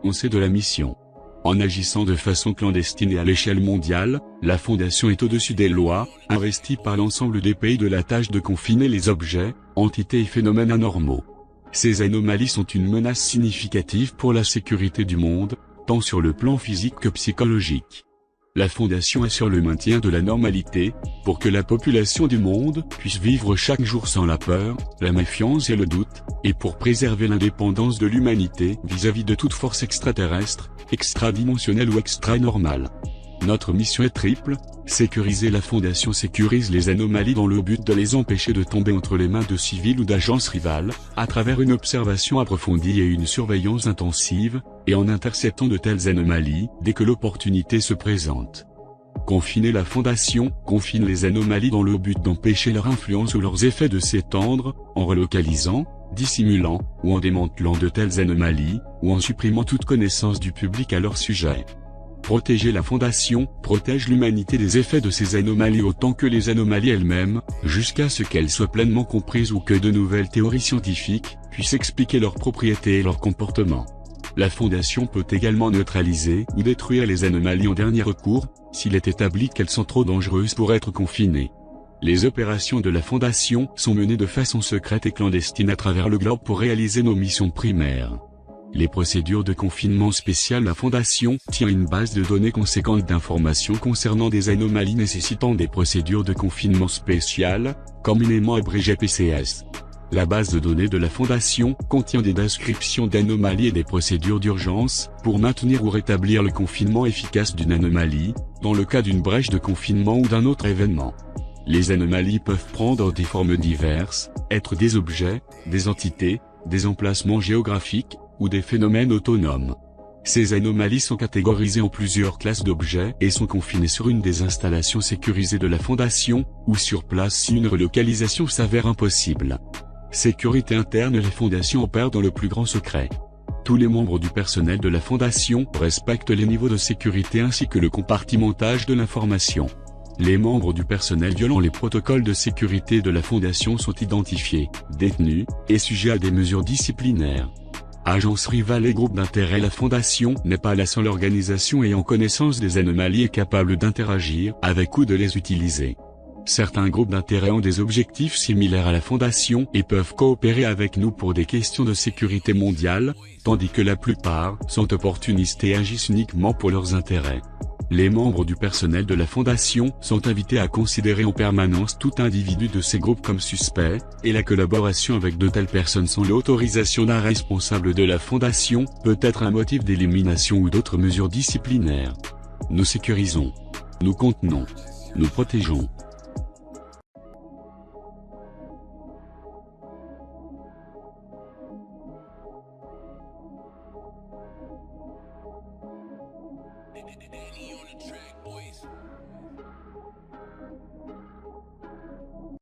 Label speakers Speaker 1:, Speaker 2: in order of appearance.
Speaker 1: On sait de la mission. En agissant de façon clandestine et à l'échelle mondiale, la Fondation est au-dessus des lois, investie par l'ensemble des pays de la tâche de confiner les objets, entités et phénomènes anormaux. Ces anomalies sont une menace significative pour la sécurité du monde, tant sur le plan physique que psychologique. La Fondation assure le maintien de la normalité, pour que la population du monde puisse vivre chaque jour sans la peur, la méfiance et le doute, et pour préserver l'indépendance de l'humanité vis-à-vis de toute force extraterrestre, extradimensionnelle ou extra-normale. Notre mission est triple: sécuriser. La Fondation sécurise les anomalies dans le but de les empêcher de tomber entre les mains de civils ou d'agences rivales, à travers une observation approfondie et une surveillance intensive, et en interceptant de telles anomalies dès que l'opportunité se présente. Confiner. La Fondation confine les anomalies dans le but d'empêcher leur influence ou leurs effets de s'étendre, en relocalisant, dissimulant, ou en démantelant de telles anomalies, ou en supprimant toute connaissance du public à leur sujet. Protéger. La Fondation protège l'humanité des effets de ces anomalies autant que les anomalies elles-mêmes, jusqu'à ce qu'elles soient pleinement comprises ou que de nouvelles théories scientifiques puissent expliquer leurs propriétés et leur comportement. La Fondation peut également neutraliser ou détruire les anomalies en dernier recours, s'il est établi qu'elles sont trop dangereuses pour être confinées. Les opérations de la Fondation sont menées de façon secrète et clandestine à travers le globe pour réaliser nos missions primaires. Les procédures de confinement spéciales. La Fondation tient une base de données conséquente d'informations concernant des anomalies nécessitant des procédures de confinement spéciales, communément abrégées PCS. La base de données de la Fondation contient des descriptions d'anomalies et des procédures d'urgence pour maintenir ou rétablir le confinement efficace d'une anomalie, dans le cas d'une brèche de confinement ou d'un autre événement. Les anomalies peuvent prendre des formes diverses, être des objets, des entités, des emplacements géographiques, ou des phénomènes autonomes. Ces anomalies sont catégorisées en plusieurs classes d'objets et sont confinées sur une des installations sécurisées de la Fondation, ou sur place si une relocalisation s'avère impossible. Sécurité interne. La Fondation opère dans le plus grand secret. Tous les membres du personnel de la Fondation respectent les niveaux de sécurité ainsi que le compartimentage de l'information. Les membres du personnel violant les protocoles de sécurité de la Fondation sont identifiés, détenus, et sujets à des mesures disciplinaires. Agences rivales et groupes d'intérêt. La Fondation n'est pas la seule organisation ayant connaissance des anomalies et capable d'interagir avec ou de les utiliser. Certains groupes d'intérêt ont des objectifs similaires à la Fondation et peuvent coopérer avec nous pour des questions de sécurité mondiale, tandis que la plupart sont opportunistes et agissent uniquement pour leurs intérêts. Les membres du personnel de la Fondation sont invités à considérer en permanence tout individu de ces groupes comme suspect, et la collaboration avec de telles personnes sans l'autorisation d'un responsable de la Fondation peut être un motif d'élimination ou d'autres mesures disciplinaires. Nous sécurisons. Nous contenons. Nous protégeons.